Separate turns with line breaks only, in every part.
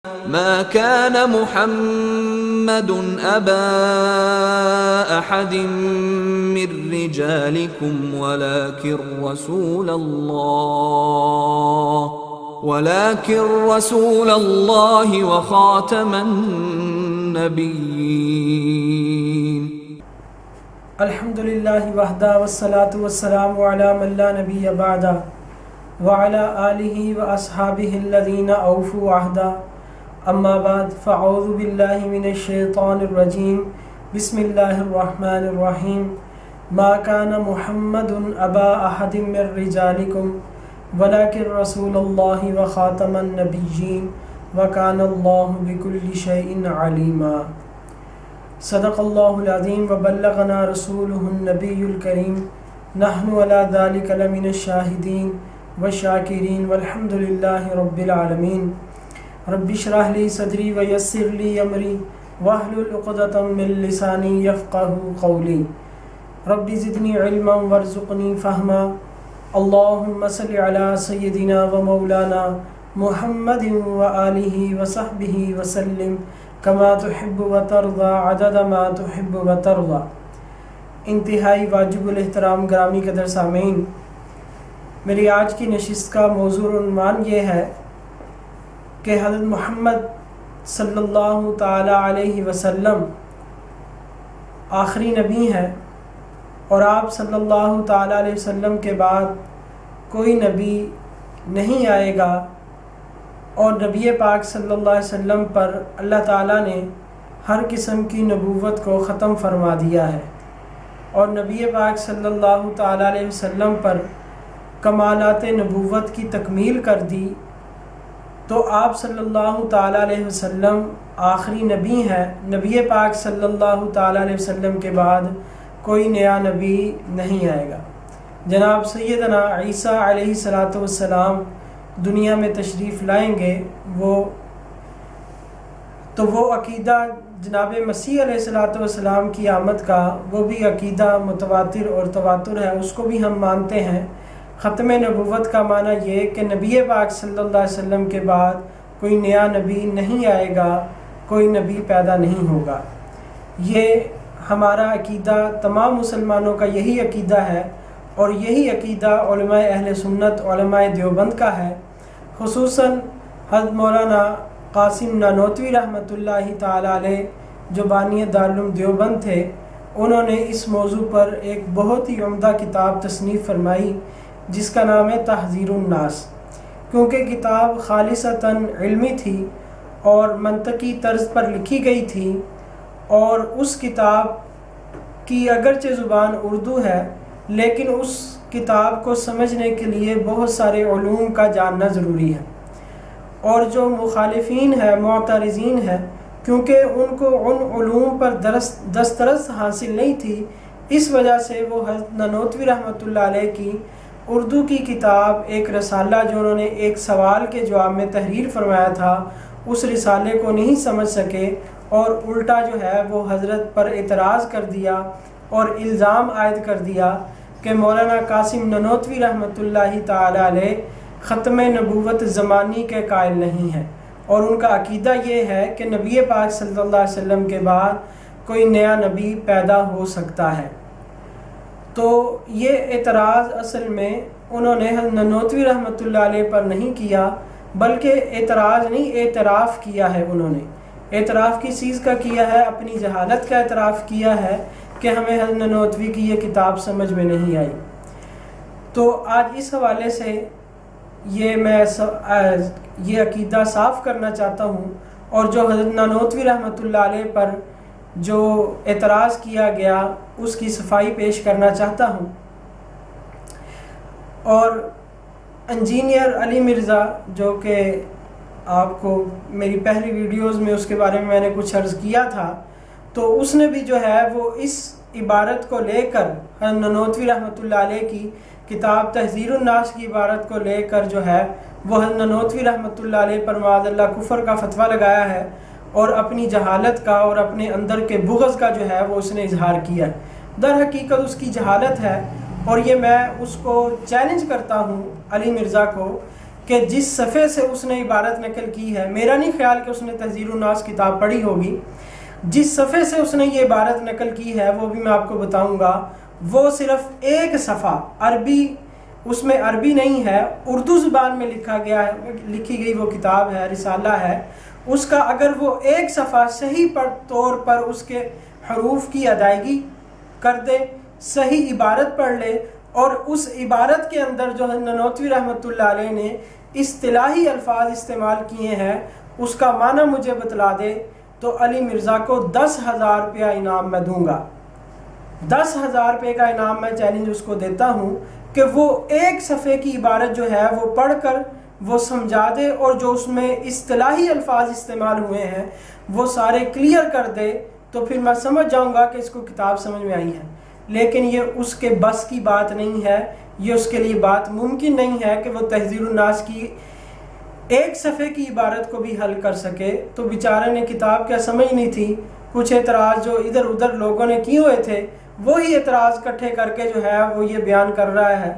ما كان محمد أبا أحد من رجالكم ولكن رسول الله وخاتم النبيين.
الحمد للہ وحدہ والصلاة والسلام علی من لا نبی بعدہ وعلی آلہ واصحابہ الذین اوفوا عہدہ. اما بعد فاعوذ باللہ من الشیطان الرجیم. بسم اللہ الرحمن الرحیم. ما کان محمد ابا احد من رجالکم ولکن رسول اللہ وخاتم النبیین وکان اللہ بکل شیء علیما. صدق اللہ العظیم وبلغنا رسولہ النبی الکریم. نحن علی ذلک لمن الشاہدین والشاکرین والحمد للہ رب العالمین. رب اشرح لی صدری ویسر لی امری واحلل عقدۃ من لسانی یفقہوا قولی. رب زدنی علما وارزقنی فہما. اللہم صل علی سیدنا و مولانا محمد وآلہ وصحبہ وسلم کما تحب و ترضى عدد ما تحب و ترضى. انتہائی واجب الاحترام گرامی قدر سامعین، میری آج کی نشست کا موضوع عنوان یہ ہے کہ حضرت محمد صلی اللہ تعالی علیہ وسلم آخری نبی ہیں، اور آپ صلی اللہ تعالی علیہ وسلم کے بعد کوئی نبی نہیں آئے گا، اور نبی پاک صلی اللہ علیہ وسلم پر اللہ تعالیٰ نے ہر قسم کی نبوت کو ختم فرما دیا ہے، اور نبی پاک صلی اللہ تعالی علیہ وسلم پر کمالات نبوت کی تکمیل کر دی. تو آپ صلی اللہ تعالی علیہ وسلم آخری نبی ہیں. نبی پاک صلی اللہ تعالی علیہ وسلم کے بعد کوئی نیا نبی نہیں آئے گا. جناب سیدنا عیسیٰ علیہ السلام دنیا میں تشریف لائیں گے. وہ عقیدہ جناب مسیح علیہ السلام کی آمد کا وہ بھی عقیدہ متواتر اور تواتر ہے، اس کو بھی ہم مانتے ہیں. ختم نبوت کا معنی یہ کہ نبی پاک صلی اللہ علیہ وسلم کے بعد کوئی نیا نبی نہیں آئے گا، کوئی نبی پیدا نہیں ہوگا. یہ ہمارا عقیدہ تمام مسلمانوں کا یہی عقیدہ ہے، اور یہی عقیدہ علماء اہل سنت علماء دیوبند کا ہے. خصوصاً حضرت مولانا قاسم نانوتوی رحمۃ اللہ تعالی علیہ جو بانی دارالعلوم دیوبند تھے، انہوں نے اس موضوع پر ایک بہت ہی عمدہ کتاب تصنیف فرمائی جس کا نام ہے تحذیر الناس. کیونکہ کتاب خالصتاً علمی تھی اور منطقی طرز پر لکھی گئی تھی، اور اس کتاب کی اگرچہ زبان اردو ہے لیکن اس کتاب کو سمجھنے کے لیے بہت سارے علوم کا جاننا ضروری ہے. اور جو مخالفین ہیں، معترضین ہیں، کیونکہ ان کو ان علوم پر دسترس حاصل نہیں تھی، اس وجہ سے وہ حضرت نانوتوی رحمۃ اللہ علیہ کی اردو کی کتاب ایک رسالہ جو انہوں نے ایک سوال کے جواب میں تحریر فرمایا تھا، اس رسالے کو نہیں سمجھ سکے، اور الٹا جو ہے وہ حضرت پر اعتراض کر دیا اور الزام عائد کر دیا کہ مولانا قاسم نانوتوی رحمۃ اللہ تعالی علیہ ختم نبوت زمانی کے قائل نہیں ہیں، اور ان کا عقیدہ یہ ہے کہ نبی پاک صلی اللہ علیہ وسلم کے بعد کوئی نیا نبی پیدا ہو سکتا ہے. تو یہ اعتراض اصل میں انہوں نے حضرت نانوتوی رحمۃ اللہ علیہ پر نہیں کیا، بلکہ اعتراض نہیں اعتراف کیا ہے. انہوں نے اعتراف کس چیز کا کیا ہے؟ اپنی جہالت کا اعتراف کیا ہے کہ ہمیں حضرت نانوتوی کی یہ کتاب سمجھ میں نہیں آئی. تو آج اس حوالے سے میں یہ عقیدہ صاف کرنا چاہتا ہوں، اور جو حضرت نانوتوی رحمۃ اللہ علیہ پر جو اعتراض کیا گیا اس کی صفائی پیش کرنا چاہتا ہوں. اور انجینئر علی مرزا جو کہ آپ کو میری پہلی ویڈیوز میں اس کے بارے میں نے کچھ عرض کیا تھا، تو اس نے بھی جو ہے وہ اس عبارت کو لے کر حضرت نانوتوی رحمۃ اللہ علیہ کی کتاب تحذیر الناس کی عبارت کو لے کر جو ہے وہ حضرت نانوتوی رحمۃ اللہ علیہ پر معاذ اللہ کفر کا فتویٰ لگایا ہے، اور اپنی جہالت کا اور اپنے اندر کے بغض کا جو ہے وہ اس نے اظہار کیا ہے. در حقیقت اس کی جہالت ہے، اور یہ میں اس کو چیلنج کرتا ہوں علی مرزا کو کہ جس صفحے سے اس نے عبارت نقل کی ہے، میرا نہیں خیال کہ اس نے تحذیر الناس کتاب پڑھی ہوگی، جس صفحے سے اس نے یہ عبارت نقل کی ہے وہ بھی میں آپ کو بتاؤں گا، وہ صرف ایک صفحہ عربی، اس میں عربی نہیں ہے، اردو زبان میں لکھی گئی وہ کتاب ہے، رسالہ ہے، اس کا اگر وہ ایک صفحہ صحیح طور پر اس کے حروف کی ادائیگی کر دے، صحیح عبارت پڑھ لے، اور اس عبارت کے اندر جو ننوتوی رحمۃ اللہ علیہ نے اصطلاحی الفاظ استعمال کیے ہیں اس کا معنی مجھے بتلا دے، تو علی مرزا کو 10,000 روپیہ انعام میں دوں گا۔ 10,000 روپے کا انعام میں چیلنج اس کو دیتا ہوں کہ وہ ایک صفحے کی عبارت جو ہے وہ پڑھ کر وہ سمجھا دے، اور جو اس میں اصطلاحی الفاظ استعمال ہوئے ہیں وہ سارے کلیئر کر دے، تو پھر میں سمجھ جاؤں گا کہ اس کو کتاب سمجھ میں آئی ہے۔ لیکن یہ اس کے بس کی بات نہیں ہے، یہ اس کے لیے بات ممکن نہیں ہے کہ وہ تحذیر الناس کی ایک صفحے کی عبارت کو بھی حل کر سکے۔ تو بیچارے نے کتاب کیا سمجھ نہیں تھی، کچھ اعتراض جو ادھر ادھر لوگوں نے کیے ہوئے تھے وہی اعتراض اکٹھے کر کے جو ہے وہ یہ بیان کر رہا ہے۔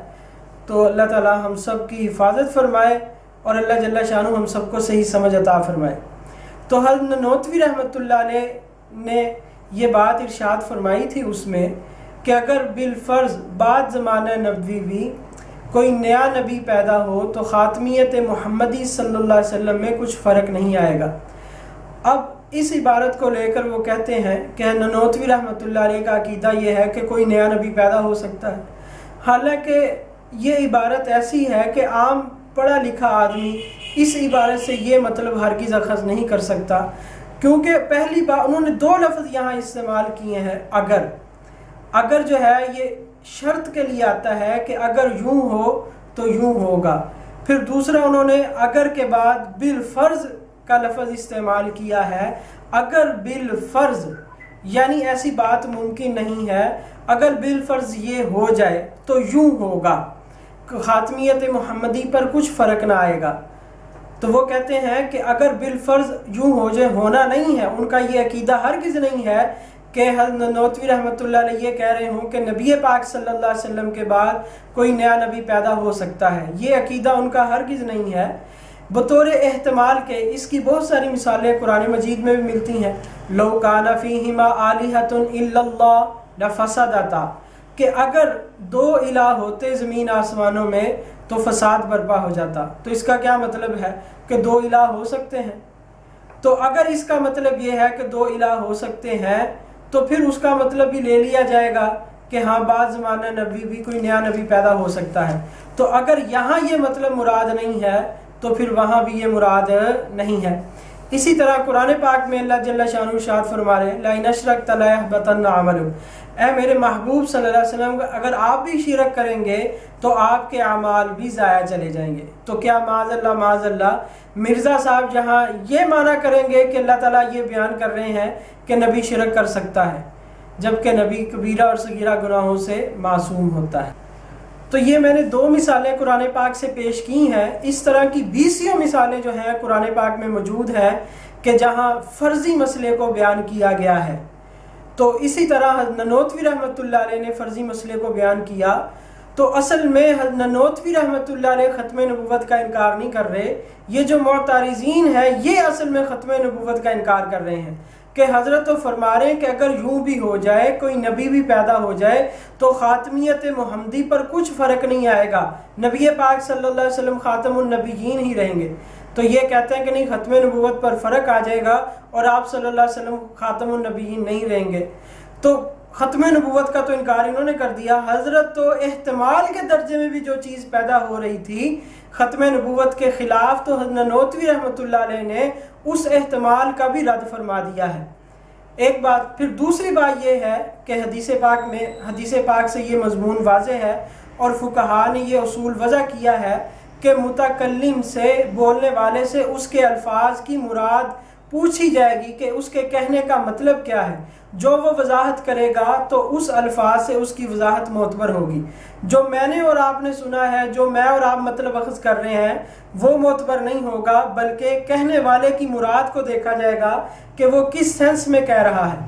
تو اللہ تعالی ہم سب کی حفاظت فرمائے اور اللہ جل شانہ ہم سب کو صحیح سمجھ عطا فرمائے۔ تو حضرت ننوتوی رحمۃ اللہ علیہ نے یہ بات ارشاد فرمائی تھی اس میں کہ اگر بالفرض بعد زمانہ نبوی کوئی نیا نبی پیدا ہو تو خاتمیت محمدی صلی اللہ علیہ وسلم میں کچھ فرق نہیں آئے گا۔ اب اس عبارت کو لے کر وہ کہتے ہیں کہ ننوتوی رحمۃ اللہ علیہ کا عقیدہ یہ ہے کہ کوئی نیا نبی پیدا ہو سکتا ہے، حالانکہ یہ عبارت ایسی ہے کہ عام پڑھا لکھا آدمی اس عبارت سے یہ مطلب ہرگز اخذ نہیں کر سکتا، کیونکہ پہلی بار انہوں نے 2 لفظ یہاں استعمال کیے ہیں، اگر جو ہے یہ شرط کے لیے آتا ہے کہ اگر یوں ہو تو یوں ہوگا، پھر دوسرا انہوں نے اگر کے بعد بالفرض کا لفظ استعمال کیا ہے، اگر بالفرض یعنی ایسی بات ممکن نہیں ہے، اگر بالفرض یہ ہو جائے تو یوں ہوگا، خاتمیت محمدی پر کچھ فرق نہ آئے گا۔ تو وہ کہتے ہیں کہ اگر بالفرض یوں ہو جائے، ہونا نہیں ہے، ان کا یہ عقیدہ ہرگز نہیں ہے کہ حضرت ننوتوی رحمۃ اللہ علیہ یہ کہہ رہے ہوں کہ نبی پاک صلی اللہ علیہ وسلم کے بعد کوئی نیا نبی پیدا ہو سکتا ہے، یہ عقیدہ ان کا ہرگز نہیں ہے۔ بطور احتمال کے اس کی بہت ساری مثالیں قرآن مجید میں بھی ملتی ہیں، لو کان فیہما آلہۃ الا اللہ لفسدتا، کہ اگر 2 الہ ہوتے زمین آسمانوں میں تو فساد برپا ہو جاتا۔ تو اس کا کیا مطلب ہے کہ 2 الہ ہو سکتے ہیں؟ تو اگر اس کا مطلب یہ ہے کہ 2 الہ ہو سکتے ہیں تو پھر اس کا مطلب بھی لے لیا جائے گا کہ ہاں بعد زمانہ نبی بھی کوئی نیا نبی پیدا ہو سکتا ہے۔ تو اگر یہاں یہ مطلب مراد نہیں ہے تو پھر وہاں بھی یہ مراد نہیں ہے۔ اسی طرح قرآن پاک میں اللہ جل شانہ ارشاد فرما رہے ہیں لئن اشرکت لیحبطن عملک، اے میرے محبوب صلی اللہ علیہ وسلم اگر آپ بھی شرک کریں گے تو آپ کے اعمال بھی ضائع چلے جائیں گے۔ تو کیا معاذ اللہ مرزا صاحب جہاں یہ معنی کریں گے کہ اللہ تعالیٰ یہ بیان کر رہے ہیں کہ نبی شرک کر سکتا ہے، جبکہ نبی کبیرہ اور صغیرہ گناہوں سے معصوم ہوتا ہے۔ تو یہ میں نے 2 مثالیں قرآن پاک سے پیش کی ہیں، اس طرح کی 20 مثالیں جو ہیں قرآن پاک میں موجود ہیں کہ جہاں فرضی مسئلے کو بیان کیا گیا ہے۔ تو اسی طرح ننوتوی رحمۃ اللہ علیہ نے فرضی مسئلے کو بیان کیا۔ تو اصل میں ننوتوی رحمۃ اللہ علیہ ختم نبوت کا انکار نہیں کر رہے، یہ جو معترضین ہیں یہ اصل میں ختم نبوت کا انکار کر رہے ہیں کہ حضرت تو فرما رہے ہیں کہ اگر یوں بھی ہو جائے، کوئی نبی بھی پیدا ہو جائے تو خاتمیت محمدی پر کچھ فرق نہیں آئے گا، نبی پاک صلی اللہ علیہ وسلم خاتم النبیین ہی رہیں گے۔ تو یہ کہتے ہیں کہ نہیں، ختم نبوت پر فرق آ جائے گا اور آپ صلی اللہ علیہ وسلم خاتم النبیین نہیں رہیں گے۔ تو ختم نبوت کا تو انکار انہوں نے کر دیا۔ حضرت تو احتمال کے درجے میں بھی جو چیز پیدا ہو رہی تھی ختم نبوت کے خلاف، تو ننوتوی رحمۃ اللہ علیہ نے اس احتمال کا بھی رد فرما دیا ہے۔ ایک بات، پھر دوسری بات یہ ہے کہ حدیث پاک سے یہ مضمون واضح ہے اور فقہا نے یہ اصول وضع کیا ہے کہ متکلم سے، بولنے والے سے اس کے الفاظ کی مراد پوچھی جائے گی کہ اس کے کہنے کا مطلب کیا ہے۔ جو وہ وضاحت کرے گا تو اس الفاظ سے اس کی وضاحت معتبر ہوگی۔ جو میں نے اور آپ نے سنا ہے، جو میں اور آپ مطلب اخذ کر رہے ہیں، وہ معتبر نہیں ہوگا، بلکہ کہنے والے کی مراد کو دیکھا جائے گا کہ وہ کس سینس میں کہہ رہا ہے۔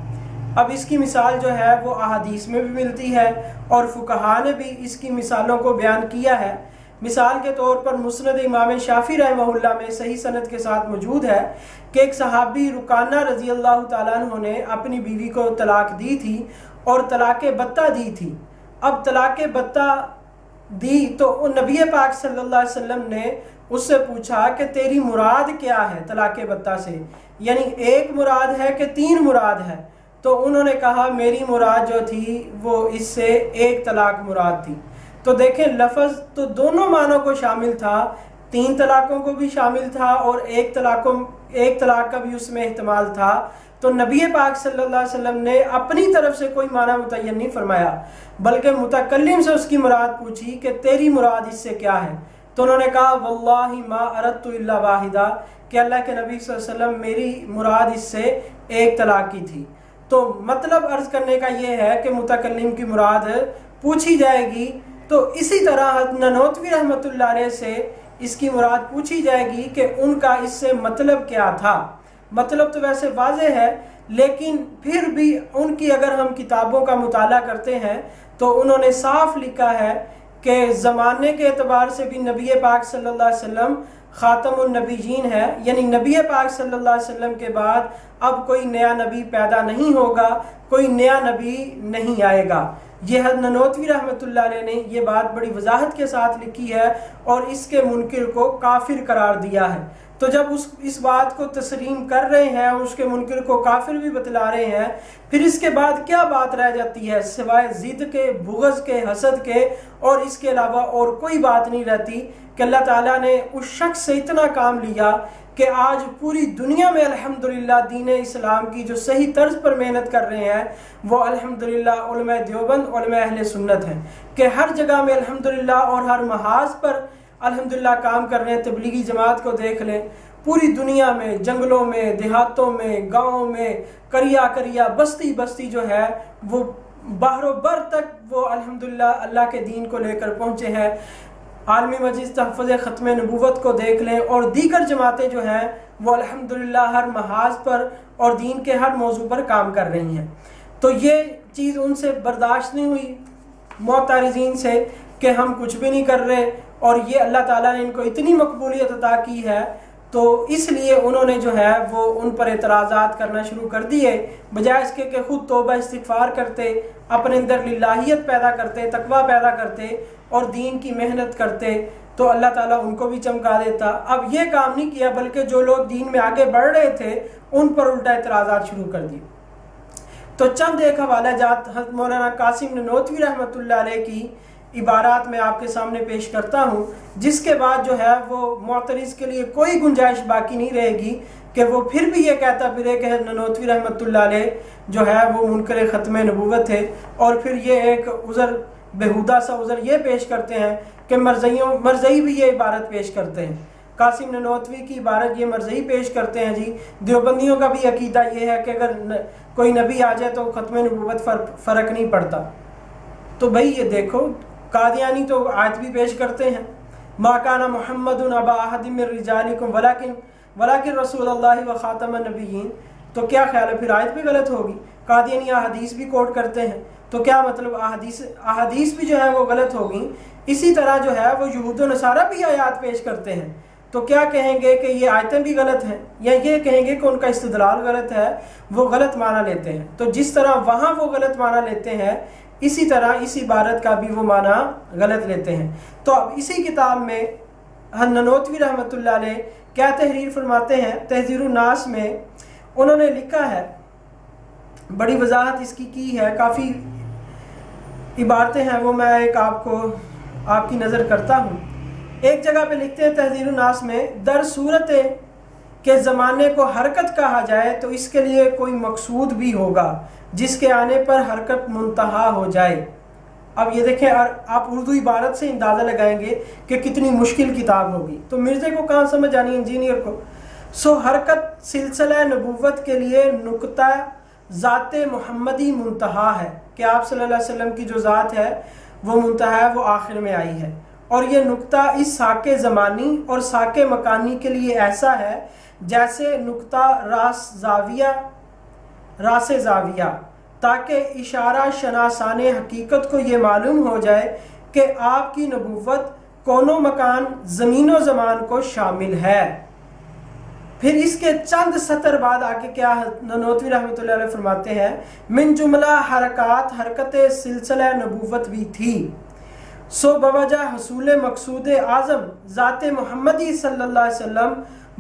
اب اس کی مثال جو ہے وہ احادیث میں بھی ملتی ہے اور فقہا نے بھی اس کی مثالوں کو بیان کیا ہے۔ مثال کے طور پر مسند امام شافعی رحمہ میں صحیح سند کے ساتھ موجود ہے کہ ایک صحابی رکانہ رضی اللہ تعالیٰ عنہ نے اپنی بیوی کو طلاق دی تھی اور طلاق بتہ دی تھی۔ اب طلاق بتہ دی تو نبی پاک صلی اللہ علیہ وسلم نے اس سے پوچھا کہ تیری مراد کیا ہے طلاق بتہ سے، یعنی ایک مراد ہے کہ 3 مراد ہے؟ تو انہوں نے کہا میری مراد جو تھی وہ اس سے ایک طلاق مراد تھی۔ تو دیکھیں لفظ تو دونوں معنوں کو شامل تھا، 3 طلاقوں کو بھی شامل تھا اور ایک طلاق کا بھی اس میں احتمال تھا۔ تو نبی پاک صلی اللہ علیہ وسلم نے اپنی طرف سے کوئی معنی متعین نہیں فرمایا، بلکہ متکلم سے اس کی مراد پوچھی کہ تیری مراد اس سے کیا ہے؟ تو انہوں نے کہا واللہ ما اردت الا واحدہ، کہ اللہ کے نبی صلی اللہ علیہ وسلم میری مراد اس سے ایک طلاق کی تھی۔ تو مطلب عرض کرنے کا یہ ہے کہ متکلم کی مراد پوچھی جائے گی، تو اسی طرح ننوتوی رحمۃ اللہ علیہ سے اس کی مراد پوچھی جائے گی کہ ان کا اس سے مطلب کیا تھا۔ مطلب تو ویسے واضح ہے، لیکن پھر بھی ان کی اگر ہم کتابوں کا مطالعہ کرتے ہیں تو انہوں نے صاف لکھا ہے کہ زمانے کے اعتبار سے بھی نبی پاک صلی اللہ علیہ وسلم خاتم النبیین ہے، یعنی نبی پاک صلی اللہ علیہ وسلم کے بعد اب کوئی نیا نبی پیدا نہیں ہوگا، کوئی نیا نبی نہیں آئے گا۔ یہ ننوتوی رحمۃ اللہ علیہ نے یہ بات بڑی وضاحت کے ساتھ لکھی ہے اور اس کے منکر کو کافر قرار دیا ہے۔ تو جب اس بات کو تسلیم کر رہے ہیں اور اس کے منکر کو کافر بھی بتلا رہے ہیں، پھر اس کے بعد کیا بات رہ جاتی ہے سوائے ضد کے، بغض کے، حسد کے، اور اس کے علاوہ اور کوئی بات نہیں رہتی کہ اللہ تعالیٰ نے اس شخص سے اتنا کام لیا کہ آج پوری دنیا میں الحمدللہ دین اسلام کی جو صحیح طرز پر محنت کر رہے ہیں وہ الحمدللہ علماء دیوبند، علماء اہل سنت ہیں، کہ ہر جگہ میں الحمدللہ اور ہر محاذ پر الحمدللہ کام کر رہے ہیں۔ تبلیغی جماعت کو دیکھ لیں، پوری دنیا میں، جنگلوں میں، دیہاتوں میں، گاؤں میں، کریا بستی بستی جو ہے وہ باہر و بر تک وہ الحمدللہ اللہ کے دین کو لے کر پہنچے ہیں۔ عالمی مجلس تحفظ ختم نبوت کو دیکھ لیں، اور دیگر جماعتیں جو ہیں وہ الحمدللہ ہر محاذ پر اور دین کے ہر موضوع پر کام کر رہی ہیں۔ تو یہ چیز ان سے برداشت نہیں ہوئی معترضین سے کہ ہم کچھ بھی نہیں کر رہے، اور یہ اللہ تعالیٰ نے ان کو اتنی مقبولیت عطا کی ہے، تو اس لیے انہوں نے جو ہے وہ ان پر اعتراضات کرنا شروع کر دیے، بجائے اس کے کہ خود توبہ استغفار کرتے، اپنے اندر للہیت پیدا کرتے، تقوی پیدا کرتے اور دین کی محنت کرتے، تو اللہ تعالیٰ ان کو بھی چمکا دیتا۔ اب یہ کام نہیں کیا، بلکہ جو لوگ دین میں آگے بڑھ رہے تھے ان پر الٹا اعتراضات شروع کر دیے۔ تو چند ایک حوالہ جات حضرت مولانا قاسم ننوتوی رحمۃ اللہ علیہ کی عبارات میں آپ کے سامنے پیش کرتا ہوں، جس کے بعد جو ہے وہ معترض کے لیے کوئی گنجائش باقی نہیں رہے گی کہ وہ پھر بھی یہ کہتا پھرے کہ ننوتوی رحمۃ اللہ علیہ جو ہے وہ منکر ختم نبوت ہے، اور پھر یہ ایک عذر بہودہ سا عذر یہ پیش کرتے ہیں کہ مرزئی بھی یہ عبارت پیش کرتے ہیں، قاسم ننوتوی کی عبارت یہ مرزئی پیش کرتے ہیں۔ جی دیوبندیوں کا بھی عقیدہ یہ ہے کہ اگر کوئی نبی آ جائے تو ختم نبوت فرق نہیں پڑتا۔ تو بھئی یہ دیکھو، قادیانی تو آیت بھی پیش کرتے ہیں، ما کان محمد ابا احد من رجالکم ولکن رسول اللہ و خاتم النبیین۔ تو کیا خیال ہے پھر آیت بھی غلط ہوگی؟ قادیانی احادیث بھی کوٹ کرتے ہیں، تو کیا مطلب احادیث بھی جو ہے وہ غلط ہوگی؟ اسی طرح جو ہے وہ یہود و نصارہ بھی آیات پیش کرتے ہیں، تو کیا کہیں گے کہ یہ آیتیں بھی غلط ہیں، یا یہ کہیں گے کہ ان کا استدلال غلط ہے، وہ غلط معنی لیتے ہیں؟ تو جس طرح وہاں وہ غلط معنی لیتے ہیں، اسی طرح اس عبارت کا بھی وہ معنی غلط لیتے ہیں۔ تو اب اسی کتاب میں ننوتوی رحمۃ اللہ علیہ کیا تحریر فرماتے ہیں، تحذیر الناس میں انہوں نے لکھا ہے، بڑی وضاحت اس کی ہے، کافی عبارتیں ہیں، وہ میں ایک آپ کی نظر کرتا ہوں۔ ایک جگہ پہ لکھتے ہیں تحذیر الناس میں، در صورت کہ زمانے کو حرکت کہا جائے تو اس کے لیے کوئی مقصود بھی ہوگا جس کے آنے پر حرکت منتہا ہو جائے۔ اب یہ دیکھیں، آپ اردو عبارت سے اندازہ لگائیں گے کہ کتنی مشکل کتاب ہوگی، تو مرزے کو کہاں سمجھ آنی، انجینئر کو؟ حرکت سلسلہ نبوت کے لیے نقطہ ذات محمدی منتہا ہے، کہ آپ صلی اللہ علیہ وسلم کی جو ذات ہے وہ منتہا ہے، وہ آخر میں آئی ہے، اور یہ نقطہ اس ساق زمانی اور ساق مکانی کے لیے ایسا ہے جیسے نقطہ راس زاویہ، تاکہ اشارہ شناسان حقیقت کو یہ معلوم ہو جائے کہ آپ کی نبوت کونو مکان زمین و زمان کو شامل ہے۔ پھر اس کے چند سطر بعد آگے کیا نانوتوی رحمۃ اللہ علیہ فرماتے ہیں، من جملہ حرکات حرکت سلسلہ نبوت بھی تھی، سو بوجہ حصول مقصود اعظم ذات محمدی صلی اللہ علیہ وسلم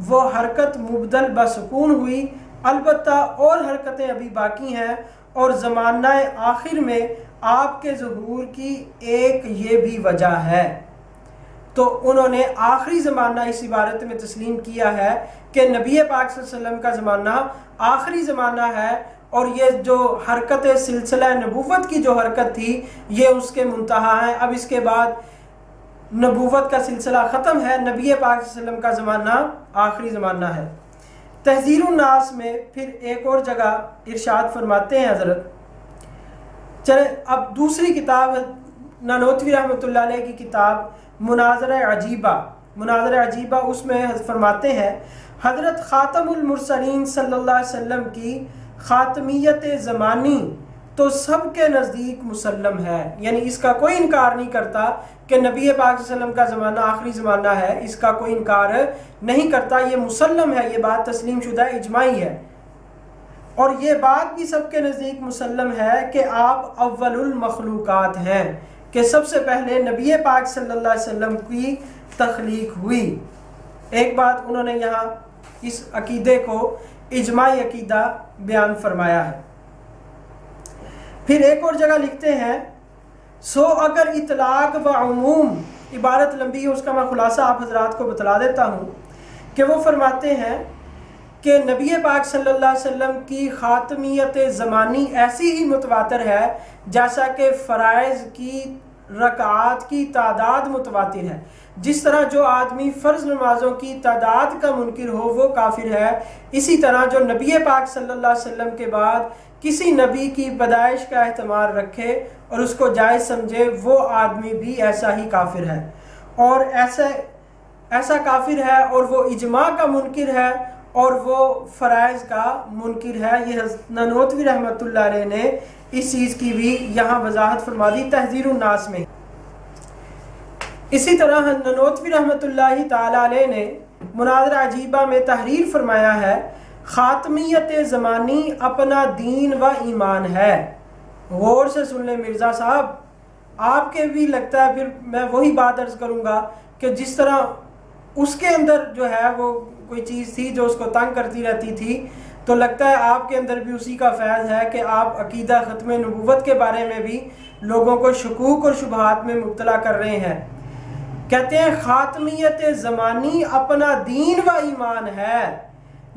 وہ حرکت مبدل بسکون ہوئی، البتہ اور حرکتیں ابھی باقی ہیں، اور زمانہ آخر میں آپ کے ظہور کی ایک یہ بھی وجہ ہے۔ تو انہوں نے آخری زمانہ اس عبارت میں تسلیم کیا ہے کہ نبی پاک صلی اللہ علیہ وسلم کا زمانہ آخری زمانہ ہے، اور یہ جو حرکت سلسلہ نبوت کی جو حرکت تھی یہ اس کے منتہا ہے۔ اب اس کے بعد نبوت کا سلسلہ ختم ہے، نبی پاک صلی اللہ علیہ وسلم کا زمانہ آخری زمانہ ہے۔ تحذیر الناس میں پھر ایک اور جگہ ارشاد فرماتے ہیں حضرت، چلے اب دوسری کتاب نانوتوی رحمۃ اللہ علیہ کی کتاب مناظرہ عجیبہ، اس میں فرماتے ہیں حضرت خاتم المرسلین صلی اللہ علیہ وسلم کی خاتمیت زمانی تو سب کے نزدیک مسلم ہے، یعنی اس کا کوئی انکار نہیں کرتا کہ نبی پاک صلی اللہ علیہ وسلم کا زمانہ آخری زمانہ ہے، اس کا کوئی انکار نہیں کرتا، یہ مسلم ہے، یہ بات تسلیم شدہ اجماعی ہے۔ اور یہ بات بھی سب کے نزدیک مسلم ہے کہ آپ اول المخلوقات ہیں، کہ سب سے پہلے نبی پاک صلی اللہ علیہ وسلم کی تخلیق ہوئی۔ ایک بات انہوں نے یہاں اس عقیدے کو اجماعی عقیدہ بیان فرمایا ہے۔ پھر ایک اور جگہ لکھتے ہیں، سو اگر اطلاق و عموم، عبارت لمبی ہے، اس کا میں خلاصہ آپ حضرات کو بتلا دیتا ہوں کہ وہ فرماتے ہیں کہ نبی پاک صلی اللہ علیہ وسلم کی خاتمیت زمانی ایسی ہی متواتر ہے جیسا کہ فرائض کی رکعات کی تعداد متواتر ہے۔ جس طرح جو آدمی فرض نمازوں کی تعداد کا منکر ہو وہ کافر ہے، اسی طرح جو نبی پاک صلی اللہ علیہ وسلم کے بعد کسی نبی کی پیدائش کا احتمال رکھے اور اس کو جائز سمجھے وہ آدمی بھی ایسا ہی کافر ہے، اور ایسا کافر ہے، اور وہ اجماع کا منکر ہے، اور وہ فرائض کا منکر ہے۔ یہ نانوتوی رحمۃ اللہ علیہ نے اس چیز کی بھی یہاں وضاحت فرما دی تحذیر الناس میں۔ اسی طرح نانوتوی رحمۃ اللہ تعالی علیہ نے مناظرہ عجیبہ میں تحریر فرمایا ہے، خاتمیت زمانی اپنا دین و ایمان ہے۔ غور سے سن لیں مرزا صاحب، آپ کے بھی لگتا ہے، پھر میں وہی بات عرض کروں گا کہ جس طرح اس کے اندر جو ہے وہ کوئی چیز تھی جو اس کو تنگ کرتی رہتی تھی، تو لگتا ہے آپ کے اندر بھی اسی کا فیض ہے کہ آپ عقیدہ ختم نبوت کے بارے میں بھی لوگوں کو شکوک اور شبہات میں مبتلا کر رہے ہیں۔ کہتے ہیں خاتمیت زمانی اپنا دین و ایمان ہے،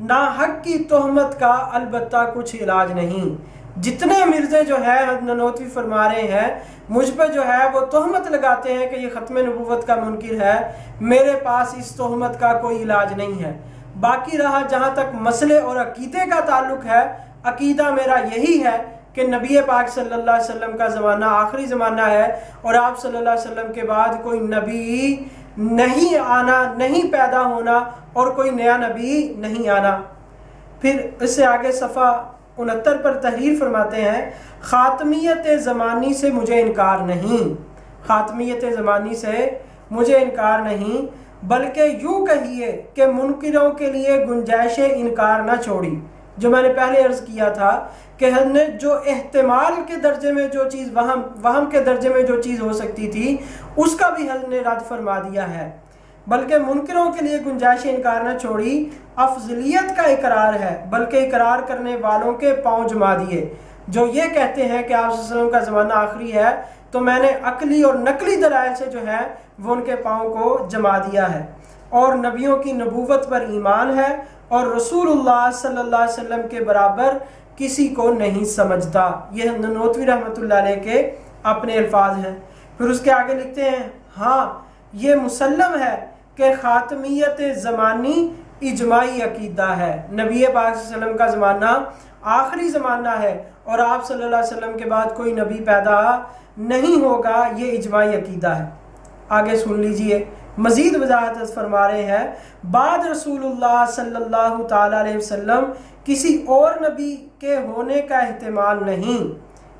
ناحق کی تہمت کا البتہ کچھ علاج نہیں۔ جتنے مرزے جو ہے نانوتوی فرما رہے ہیں مجھ پہ جو ہے وہ تہمت لگاتے ہیں کہ یہ ختم نبوت کا منکر ہے، میرے پاس اس تہمت کا کوئی علاج نہیں ہے۔ باقی رہا جہاں تک مسئلے اور عقیدے کا تعلق ہے، عقیدہ میرا یہی ہے کہ نبی پاک صلی اللہ علیہ وسلم کا زمانہ آخری زمانہ ہے، اور آپ صلی اللہ علیہ وسلم کے بعد کوئی نبی نہیں آنا، نہیں پیدا ہونا، اور کوئی نیا نبی نہیں آنا۔ پھر اس سے آگے صفحہ 69 پر تحریر فرماتے ہیں، خاتمیت زمانی سے مجھے انکار نہیں، خاتمیت زمانی سے مجھے انکار نہیں، بلکہ یوں کہیے کہ منکروں کے لیے گنجائش انکار نہ چھوڑی۔ جو میں نے پہلے عرض کیا تھا کہ ہم نے جو احتمال کے درجے میں جو چیز وہم کے درجے میں جو چیز ہو سکتی تھی اس کا بھی ہم نے رد فرما دیا ہے، بلکہ منکروں کے لیے گنجائش انکار نہ چھوڑی، افضلیت کا اقرار ہے، بلکہ اقرار کرنے والوں کے پاؤں جما دیے۔ جو یہ کہتے ہیں کہ آپ صلی اللہ علیہ وسلم کا زمانہ آخری ہے، تو میں نے عقلی اور نقلی دلائل سے جو ہے وہ ان کے پاؤں کو جما دیا ہے، اور نبیوں کی نبوت پر ایمان ہے، اور رسول اللہ صلی اللہ علیہ وسلم کے برابر کسی کو نہیں سمجھتا۔ یہ نانوتوی رحمۃ اللہ علیہ کے اپنے الفاظ ہیں۔ پھر اس کے آگے لکھتے ہیں، ہاں یہ مسلم ہے کہ خاتمیت زمانی اجماعی عقیدہ ہے، نبی پاک صلی اللہ علیہ وسلم کا زمانہ آخری زمانہ ہے، اور آپ صلی اللہ علیہ وسلم کے بعد کوئی نبی پیدا نہیں ہوگا، یہ اجماعی عقیدہ ہے۔ آگے سن لیجئے، مزید وضاحت فرما رہے ہیں، بعد رسول اللہ صلی اللہ تعالی علیہ وسلم کسی اور نبی کے ہونے کا احتمال نہیں،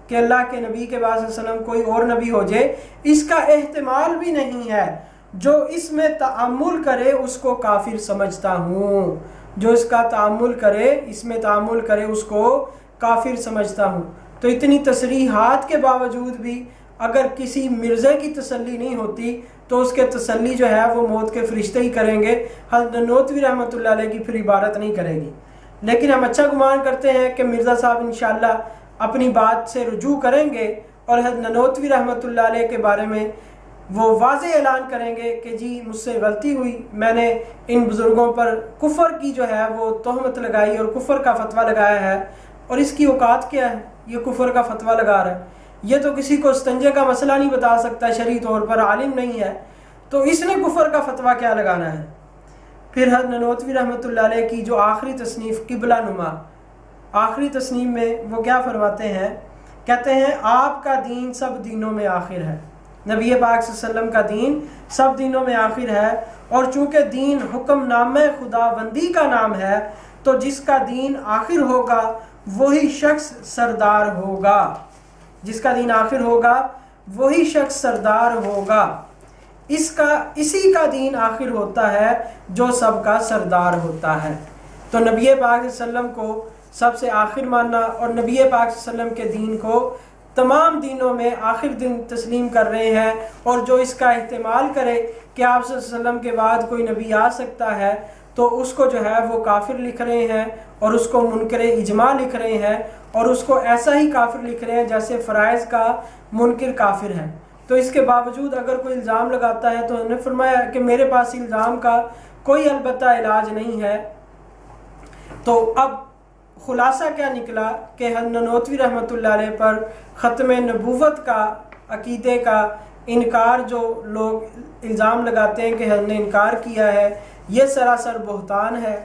کہ اللہ کے نبی کے بعد صلی اللہ علیہ وسلم کوئی اور نبی ہو جائے، اس کا احتمال بھی نہیں ہے، جو اس میں تعامل کرے اس کو کافر سمجھتا ہوں، جو اس کا تعامل کرے، اس میں تعامل کرے اس کو کافر سمجھتا ہوں۔ تو اتنی تصریحات کے باوجود بھی اگر کسی مرزے کی تسلی نہیں ہوتی تو اس کے تسلی جو ہے وہ موت کے فرشتے ہی کریں گے، حضرت نانوتوی رحمۃ اللہ علیہ کی پھر عبارت نہیں کرے گی۔ لیکن ہم اچھا گمان کرتے ہیں کہ مرزا صاحب انشاءاللہ اپنی بات سے رجوع کریں گے اور حضرت نانوتوی رحمۃ اللہ علیہ کے بارے میں وہ واضح اعلان کریں گے کہ جی مجھ سے غلطی ہوئی، میں نے ان بزرگوں پر کفر کی جو ہے وہ تہمت لگائی اور کفر کا فتویٰ لگایا ہے، اور اس کی اوقات کیا ہے، یہ کفر کا فتویٰ لگا رہا ہے، یہ تو کسی کو استنجے کا مسئلہ نہیں بتا سکتا، شرعی طور پر عالم نہیں ہے، تو اس نے کفر کا فتویٰ کیا لگانا ہے۔ پھر حضرت نانوتوی رحمۃ اللہ علیہ کی جو آخری تصنیف قبلہ نما، آخری تصنیف میں وہ کیا فرماتے ہیں، کہتے ہیں آپ کا دین سب دینوں میں آخر ہے، نبی پاک صلی اللہ علیہ وسلم کا دین سب دینوں میں آخر ہے، اور چونکہ دین حکم نامہ خداوندی کا نام ہے تو جس کا دین آخر ہوگا وہی شخص سردار ہوگا، جس کا دین آخر ہوگا وہی شخص سردار ہوگا، اسی کا دین آخر ہوتا ہے جو سب کا سردار ہوتا ہے۔ تو نبی پاک صلی اللہ علیہ وسلم کو سب سے آخر ماننا اور نبی پاک صلی اللہ علیہ وسلم کے دین کو تمام دینوں میں آخر دن تسلیم کر رہے ہیں، اور جو اس کا احتمال کرے کہ آپ صلی اللہ علیہ وسلم کے بعد کوئی نبی آ سکتا ہے تو اس کو جو ہے وہ کافر لکھ رہے ہیں، اور اس کو منکر اجماع لکھ رہے ہیں، اور اس کو ایسا ہی کافر لکھ رہے ہیں جیسے فرائض کا منکر کافر ہے۔ تو اس کے باوجود اگر کوئی الزام لگاتا ہے تو انہوں نے فرمایا کہ میرے پاس الزام کا کوئی البتہ علاج نہیں ہے۔ تو اب خلاصہ کیا نکلا کہ حضرت نانوتوی رحمۃ اللہ علیہ پر ختم نبوت کا عقیدے کا انکار جو لوگ الزام لگاتے ہیں کہ حضرت نے انکار کیا ہے، یہ سراسر بہتان ہے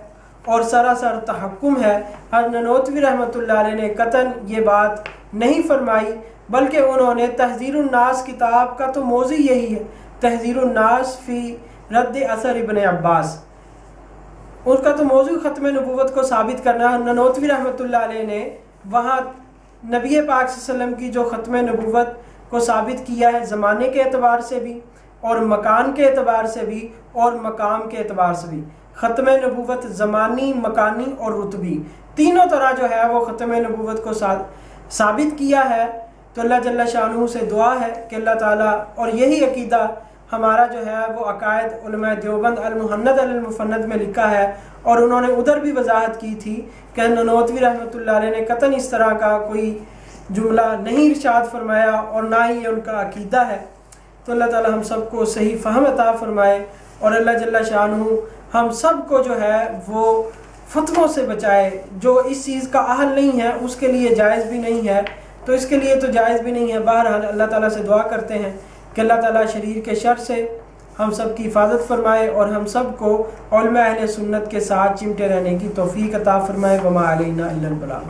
اور سراسر تحکم ہے۔ حضرت نانوتوی رحمۃ اللہ علیہ نے قطعاً یہ بات نہیں فرمائی، بلکہ انہوں نے تحذیر الناس کتاب کا تو موضوع یہی ہے، تحذیر الناس فی رد اثر ابن عباس، اس کا تو موضوع ختم نبوت کو ثابت کرنا ہے۔ نانوتوی رحمۃ اللہ علیہ نے وہاں نبی پاک صلی اللہ علیہ وسلم کی جو ختم نبوت کو ثابت کیا ہے، زمانے کے اعتبار سے بھی اور مکان کے اعتبار سے بھی اور مقام کے اعتبار سے بھی، ختم نبوت زمانی، مکانی اور رتبی تینوں طرح جو ہے وہ ختم نبوت کو ثابت کیا ہے۔ تو اللہ جل شانہ سے دعا ہے کہ اللہ تعالیٰ، اور یہی عقیدہ ہمارا جو ہے وہ عقائد علماء دیوبند المحند المفند میں لکھا ہے، اور انہوں نے ادھر بھی وضاحت کی تھی کہ نانوتوی رحمۃ اللہ علیہ نے قطعاً اس طرح کا کوئی جملہ نہیں ارشاد فرمایا اور نہ ہی یہ ان کا عقیدہ ہے۔ تو اللہ تعالیٰ ہم سب کو صحیح فہم عطا فرمائے، اور اللہ جل شانہ ہم سب کو جو ہے وہ فتووں سے بچائے، جو اس چیز کا اہل نہیں ہے اس کے لیے جائز بھی نہیں ہے، تو اس کے لیے تو جائز بھی نہیں ہے۔ بہرحال اللہ تعالیٰ سے دعا کرتے ہیں کہ اللہ تعالیٰ شریر کے شر سے ہم سب کی حفاظت فرمائے اور ہم سب کو علماء اہل سنت کے ساتھ چمٹے رہنے کی توفیق عطا فرمائے۔ وما علینا الا البلاغ۔